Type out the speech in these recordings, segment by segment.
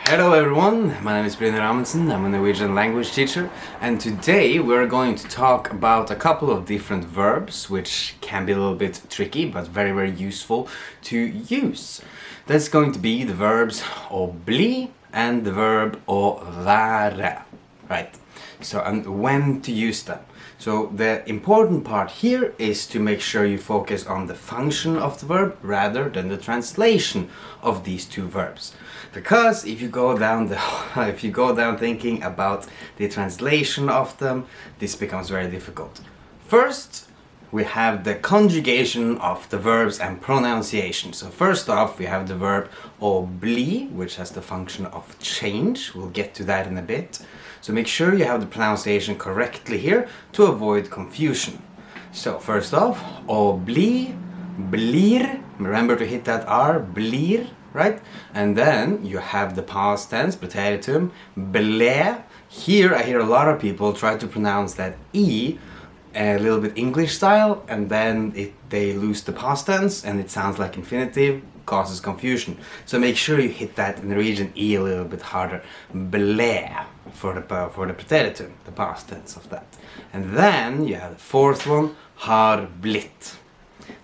Hello everyone, my name is Brynjar Amundsen, I'm a Norwegian language teacher, and today we're going to talk about a couple of different verbs which can be a little bit tricky but very useful to use. That's going to be the verbs å bli and the verb å være, right? So, and when to use them. So the important part here is to make sure you focus on the function of the verb rather than the translation of these two verbs. Because if you go down thinking about the translation of them, this becomes very difficult. First, we have the conjugation of the verbs and pronunciation. So first off, we have the verb å bli, which has the function of change. We'll get to that in a bit. So make sure you have the pronunciation correctly here to avoid confusion. So first off, å bli, blir. Remember to hit that R, blir, right? And then you have the past tense, preteritum, ble. Here I hear a lot of people try to pronounce that E a little bit English style, and then they lose the past tense and it sounds like infinitive, causes confusion. So make sure you hit that in the Norwegian E a little bit harder. Ble for the preteritum, the past tense of that. And then you have the fourth one, har blitt.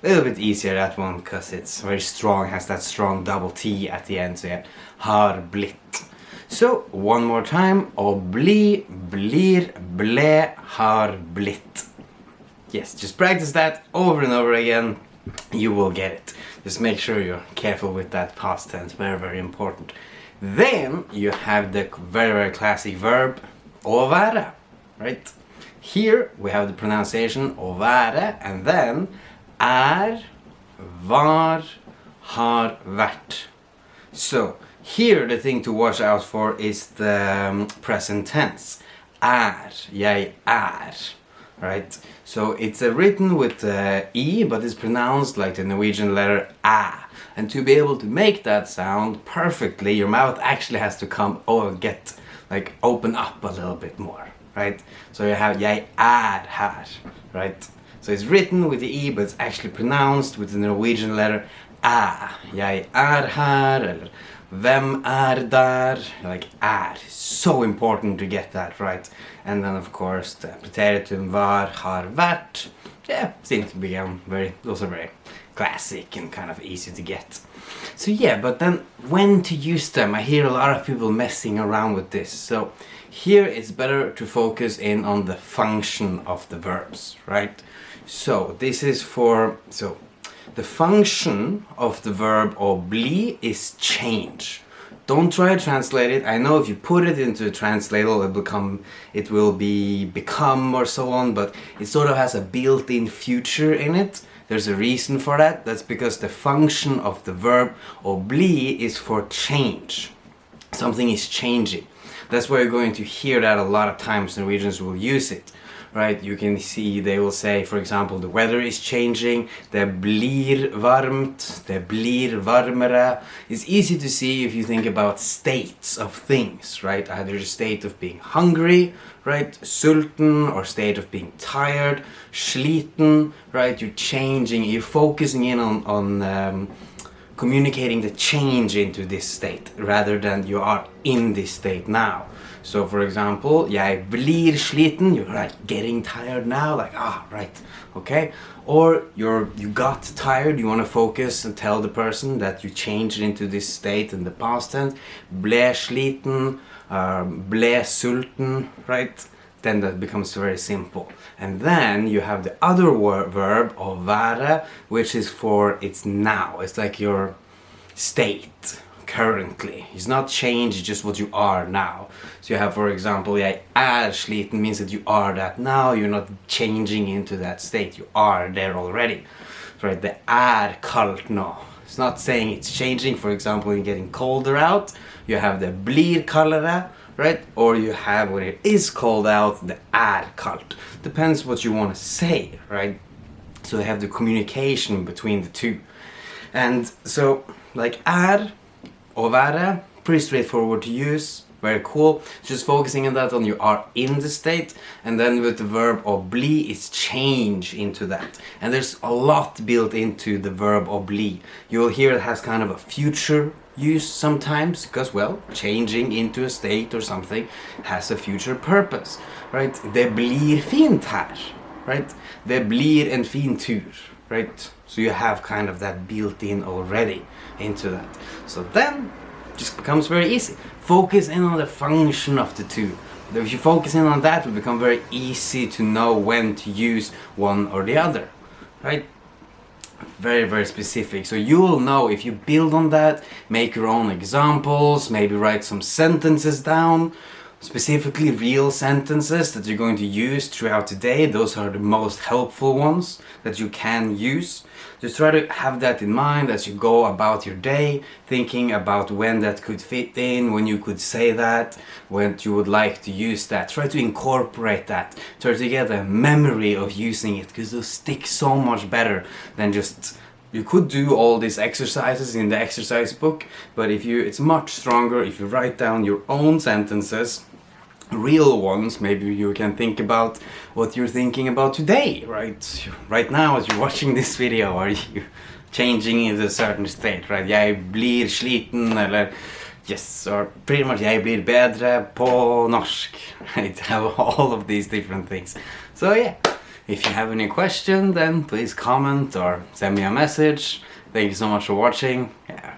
A little bit easier that one because it's very strong, has that strong double T at the end, so yeah, har blitt. So one more time, å bli, blir, ble, har blitt. Yes, just practice that over and over again, you will get it. Just make sure you're careful with that past tense, very important. Then you have the very classic verb å være, right? Here we have the pronunciation å være, and then var, har vært. So here the thing to watch out for is the present tense. Jeg right? So it's written with E, but it's pronounced like the Norwegian letter A. And to be able to make that sound perfectly, your mouth actually has to open up a little bit more, right? So you have jeg her, right? So it's written with the E, but it's actually pronounced with the Norwegian letter A. Jeg her, eller hvem der, like so important to get that right. And then of course the preteritum var, har vært, yeah, seems to become also very classic and kind of easy to get. So yeah, but then when to use them? I hear a lot of people messing around with this. So here it's better to focus in on the function of the verbs, right? So this is the function of the verb å bli is change. Don't try to translate it. I know if you put it into a translatable, it will be become or so on, but it sort of has a built-in future in it. There's a reason for that. That's because the function of the verb å bli is for change. Something is changing. That's why you're going to hear that a lot of times Norwegians will use it. Right, you can see they will say, for example, the weather is changing, det blir varmt, det blir varmere. It's easy to see if you think about states of things, right? Either the state of being hungry, right, sulten, or state of being tired, sliten, right? You're changing, you're focusing in on communicating the change into this state rather than you are in this state now. So for example, jeg blir sliten, you're like getting tired now, like right, okay? Or you got tired, you want to focus and tell the person that you changed into this state in the past tense, ble sliten, ble sulten, right? Then that becomes very simple. And then you have the other verb, å være, which is for it's now. It's like your state currently. It's not change, it's just what you are now. So you have, for example, jeg sliten means that you are that now, you're not changing into that state, you are there already. Right, the kaldt nå. It's not saying it's changing, for example, when you're getting colder out, you have the blir kaldere, right? Or you have, when it is cold out, the kaldt. Depends what you want to say, right? So you have the communication between the two. And so, like å være, pretty straightforward to use. Very cool. Just focusing on that on you are in the state, and then with the verb obli it's change into that. And there's a lot built into the verb obli. You'll hear it has kind of a future use sometimes, because well, changing into a state or something has a future purpose, right? Det blir fint här, right? Det blir en fin tur, right? So you have kind of that built in already into that. So then just becomes very easy. Focus in on the function of the two. If you focus in on that, it will become very easy to know when to use one or the other, right? Very, very specific. So you'll know if you build on that, make your own examples, maybe write some sentences down, specifically real sentences that you're going to use throughout the day. Those are the most helpful ones that you can use. Just try to have that in mind as you go about your day, thinking about when that could fit in, when you could say that, when you would like to use that. Try to incorporate that. Try to get a memory of using it, because it'll stick so much better than just... You could do all these exercises in the exercise book, but it's much stronger if you write down your own sentences, real ones. Maybe you can think about what you're thinking about today, right? Right now as you're watching this video, are you changing into a certain state, right? Jag blir sliten, eller yes, or pretty much jag blir bättre på norsk, right? Have all of these different things. So yeah, if you have any question, then please comment or send me a message. Thank you so much for watching. Yeah.